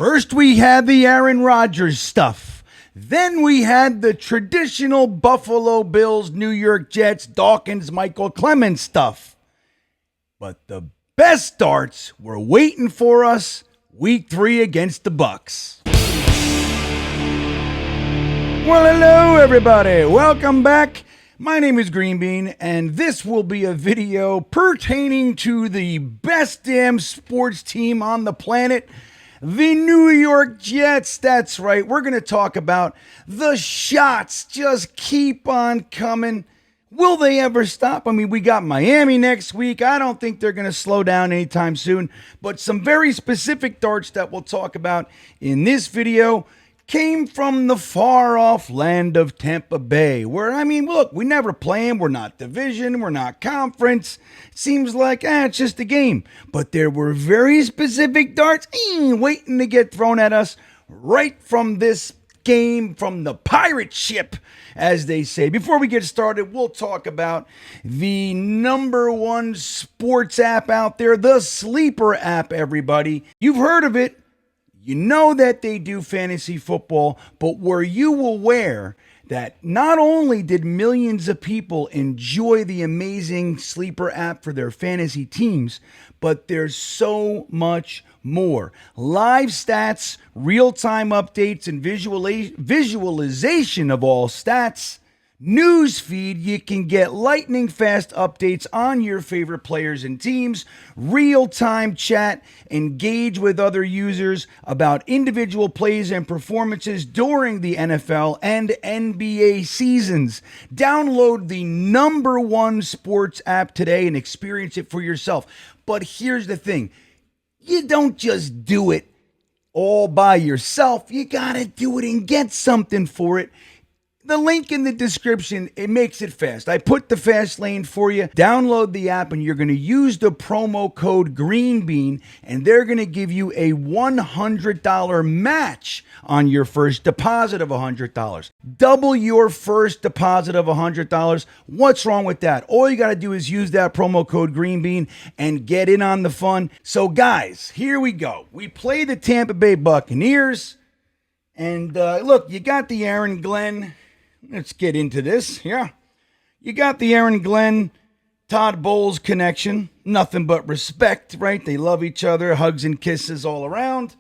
First, we had the Aaron Rodgers stuff. Then we had the traditional Buffalo Bills, New York Jets, Dawkins, Michael Clemens stuff. But the best starts were waiting for us week 3 against the Bucks. Well, hello, everybody. Welcome back. My name is GreenBean, and this will be a video pertaining to the best damn sports team on the planet, the New York Jets. That's right. We're going to talk about the shots just keep on coming. Will they ever stop? I mean, we got Miami next week. I don't think they're going to slow down anytime soon, but some very specific darts that we'll talk about in this video came from the far-off land of Tampa Bay, where, I mean, look, we never play them. We're not division. We're not conference. It seems like, it's just a game. But there were very specific darts waiting to get thrown at us right from this game, from the pirate ship, as they say. Before we get started, we'll talk about the #1 sports app out there, the Sleeper app, everybody. You've heard of it. You know that they do fantasy football, but were you aware that not only did millions of people enjoy the amazing Sleeper app for their fantasy teams, but there's so much more. Live stats, real-time updates, and visualization of all stats. News feed, you can get lightning fast updates on your favorite players and teams, real-time chat, engage with other users about individual plays and performances during the NFL and NBA seasons. Download the #1 sports app today and experience it for yourself. But here's the thing. You don't just do it all by yourself. You gotta do it and get something for it. The link in the description, it makes it fast. I put the fast lane for you. Download the app and you're going to use the promo code GreenBean and they're going to give you a $100 match on your first deposit of $100. Double your first deposit of $100. What's wrong with that? All you got to do is use that promo code GreenBean and get in on the fun. So guys, here we go. We play the Tampa Bay Buccaneers. And look, you got the Aaron Glenn. Let's get into this. Yeah. You got the Aaron Glenn, Todd Bowles connection. Nothing but respect, right? They love each other. Hugs and kisses all around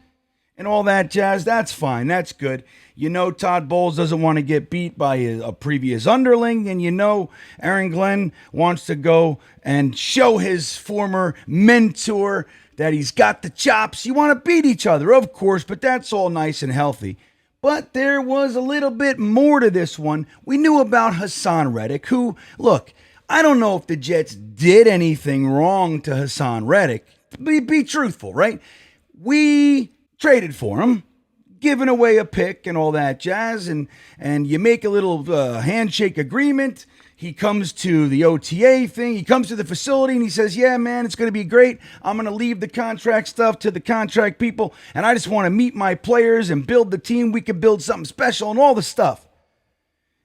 and all that jazz. That's fine. That's good. You know Todd Bowles doesn't want to get beat by a previous underling. And you know Aaron Glenn wants to go and show his former mentor that he's got the chops. You want to beat each other, of course, but that's all nice and healthy. But there was a little bit more to this one. We knew about Hassan Reddick, who, look, I don't know if the Jets did anything wrong to Hassan Reddick. Be truthful, right? We traded for him, giving away a pick and all that jazz, and you make a little handshake agreement. He comes to the OTA thing. He comes to the facility and he says, yeah, man, it's going to be great. I'm going to leave the contract stuff to the contract people. And I just want to meet my players and build the team. We can build something special and all the stuff.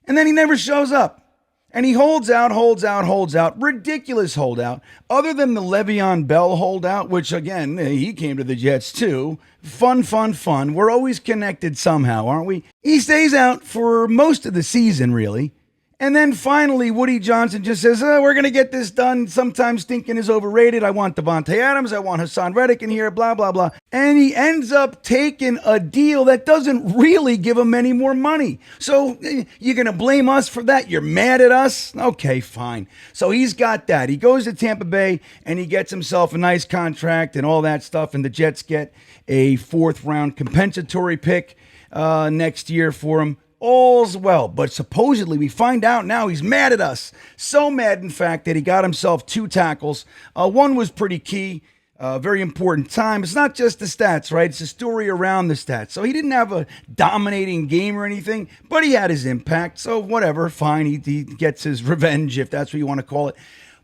And then he never shows up. And he holds out. Ridiculous holdout. Other than the Le'Veon Bell holdout, which, again, he came to the Jets too. Fun. We're always connected somehow, aren't we? He stays out for most of the season, really. And then finally, Woody Johnson just says, we're going to get this done. Sometimes thinking is overrated. I want Devontae Adams. I want Hassan Reddick in here, blah, blah, blah. And he ends up taking a deal that doesn't really give him any more money. So you're going to blame us for that? You're mad at us? Okay, fine. So he's got that. He goes to Tampa Bay and he gets himself a nice contract and all that stuff. And the Jets get a 4th-round compensatory pick next year for him. All's well, but supposedly we find out now he's mad at us. So mad, in fact, that he got himself 2 tackles. One was pretty key, very important time. It's not just the stats, right? It's the story around the stats. So he didn't have a dominating game or anything, but he had his impact. So whatever, fine. He gets his revenge, if that's what you want to call it.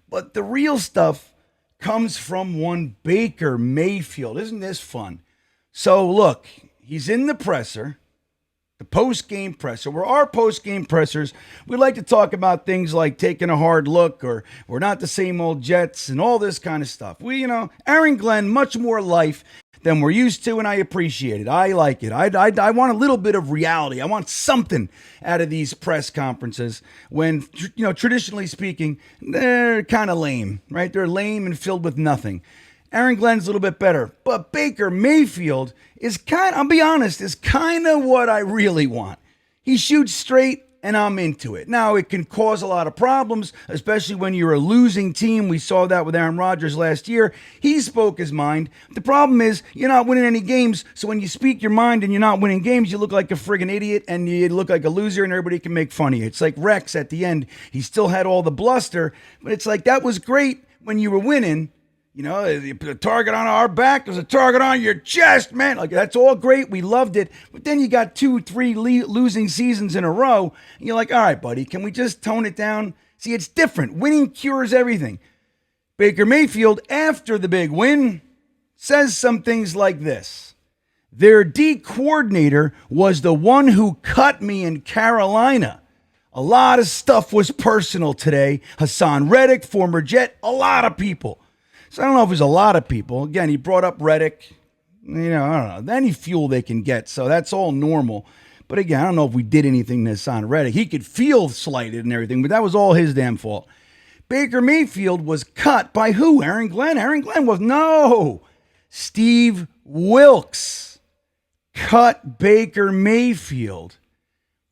But the real stuff comes from one Baker Mayfield. Isn't this fun? So look, he's in the presser. The post-game presser. We're our post-game pressers. We like to talk about things like taking a hard look or we're not the same old Jets and all this kind of stuff. Aaron Glenn, much more life than we're used to, and I appreciate it. I like it. I want a little bit of reality. I want something out of these press conferences when, traditionally speaking, they're kind of lame, right? They're lame and filled with nothing. Aaron Glenn's a little bit better, but Baker Mayfield I'll be honest, is kind of what I really want. He shoots straight, and I'm into it. Now, it can cause a lot of problems, especially when you're a losing team. We saw that with Aaron Rodgers last year. He spoke his mind. The problem is you're not winning any games, so when you speak your mind and you're not winning games, you look like a friggin' idiot, and you look like a loser, and everybody can make fun of you. It's like Rex at the end. He still had all the bluster, but it's like that was great when you were winning. You put a target on our back. There's a target on your chest, man. Like, that's all great. We loved it. But then you got 2-3 losing seasons in a row. And you're like, all right, buddy, can we just tone it down? See, it's different. Winning cures everything. Baker Mayfield, after the big win, says some things like this. Their D coordinator was the one who cut me in Carolina. A lot of stuff was personal today. Hassan Reddick, former Jet, a lot of people. So I don't know if there's a lot of people. Again, he brought up Reddick. I don't know. Any fuel they can get, so that's all normal. But again, I don't know if we did anything to Hassan Reddick. He could feel slighted and everything, but that was all his damn fault. Baker Mayfield was cut by who? Aaron Glenn? Aaron Glenn was, no. Steve Wilks cut Baker Mayfield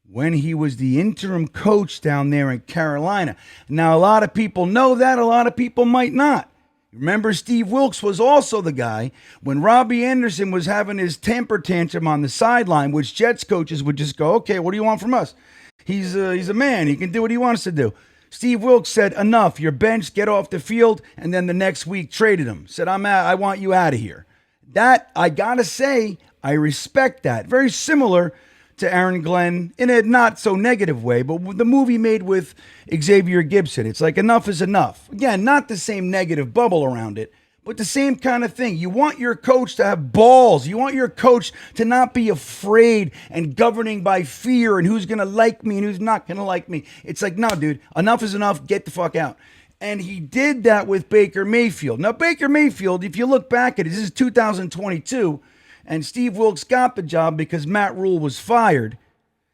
when he was the interim coach down there in Carolina. Now, a lot of people know that. A lot of people might not. Remember, Steve Wilks was also the guy when Robbie Anderson was having his temper tantrum on the sideline, which Jets coaches would just go, okay, what do you want from us? He's a man. He can do what he wants to do. Steve Wilks said, enough. You're benched. Get off the field. And then the next week traded him. Said, I want you out of here. That, I got to say, I respect that. Very similar to Aaron Glenn in a not so negative way, but the movie made with Xavier Gibson. It's like enough is enough. Again, not the same negative bubble around it, but the same kind of thing. You want your coach to have balls. You want your coach to not be afraid and governing by fear and who's going to like me and who's not going to like me. It's like, no, dude, enough is enough. Get the fuck out. And he did that with Baker Mayfield. Now, Baker Mayfield, if you look back at it, this is 2022, and Steve Wilks got the job because Matt Rule was fired.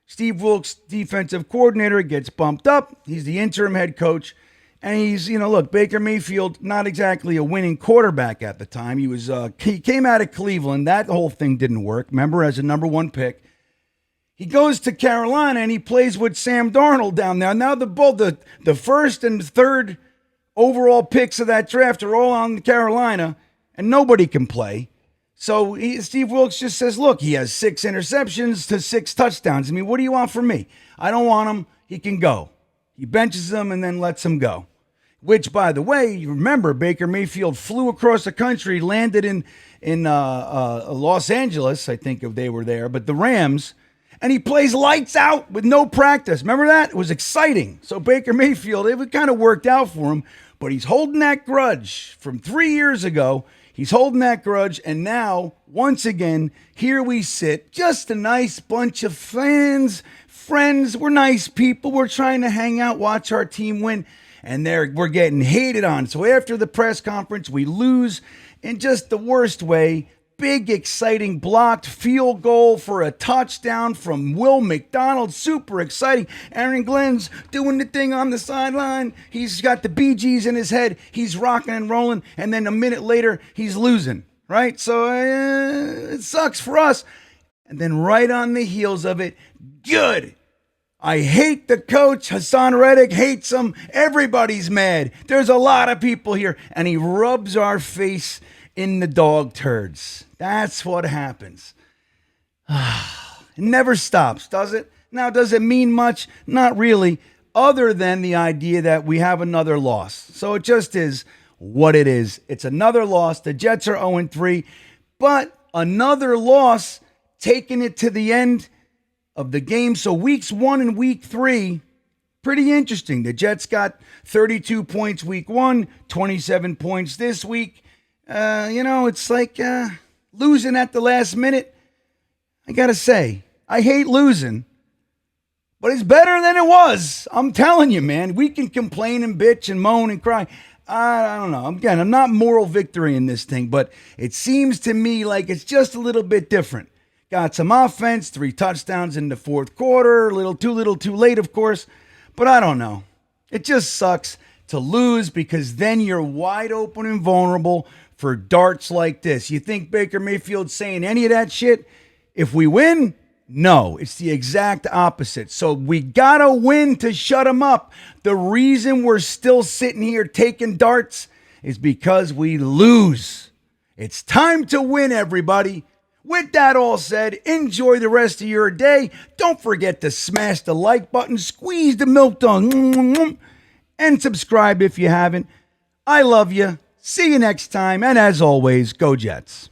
Steve Wilks, defensive coordinator, gets bumped up. He's the interim head coach. And he's, look, Baker Mayfield, not exactly a winning quarterback at the time. He came out of Cleveland. That whole thing didn't work. Remember, as a number one pick. He goes to Carolina and he plays with Sam Darnold down there. Now the first and third overall picks of that draft are all on Carolina, and nobody can play. So Steve Wilks just says, look, he has 6 interceptions to 6 touchdowns. I mean, what do you want from me? I don't want him. He can go. He benches him and then lets him go. Which, by the way, you remember Baker Mayfield flew across the country, landed in Los Angeles. I think they were there, but the Rams. And he plays lights out with no practice. Remember that? It was exciting. So Baker Mayfield, it kind of worked out for him. But he's holding that grudge from 3 years ago. He's holding that grudge, and now, once again, here we sit, just a nice bunch of fans, friends. We're nice people. We're trying to hang out, watch our team win, and we're getting hated on. So after the press conference, we lose in just the worst way. Big, exciting blocked field goal for a touchdown from Will McDonald. Super exciting. Aaron Glenn's doing the thing on the sideline. He's got the Bee Gees in his head. He's rocking and rolling. And then a minute later, he's losing. Right? So it sucks for us. And then right on the heels of it, good. I hate the coach. Hassan Reddick hates him. Everybody's mad. There's a lot of people here. And he rubs our face in the dog turds. That's what happens. It never stops, does it? Now, does it mean much? Not really, other than the idea that we have another loss. So it just is what it is. It's another loss. The Jets are 0-3, but another loss taking it to the end of the game. So weeks 1 and week 3, pretty interesting. The Jets got 32 points week 1, 27 points this week. It's like losing at the last minute. I got to say, I hate losing, but it's better than it was. I'm telling you, man. We can complain and bitch and moan and cry. I don't know. Again, I'm not moral victory in this thing, but it seems to me like it's just a little bit different. Got some offense, 3 touchdowns in the fourth quarter, a little too late, of course, but I don't know. It just sucks to lose because then you're wide open and vulnerable for darts like this. You think Baker Mayfield's saying any of that shit? If we win, no, it's the exact opposite. So we gotta win to shut him up. The reason we're still sitting here taking darts is because we lose. It's time to win, everybody. With that all said, enjoy the rest of your day. Don't forget to smash the like button, squeeze the milk tongue, and subscribe if you haven't. I love you. See you next time. And as always, go Jets.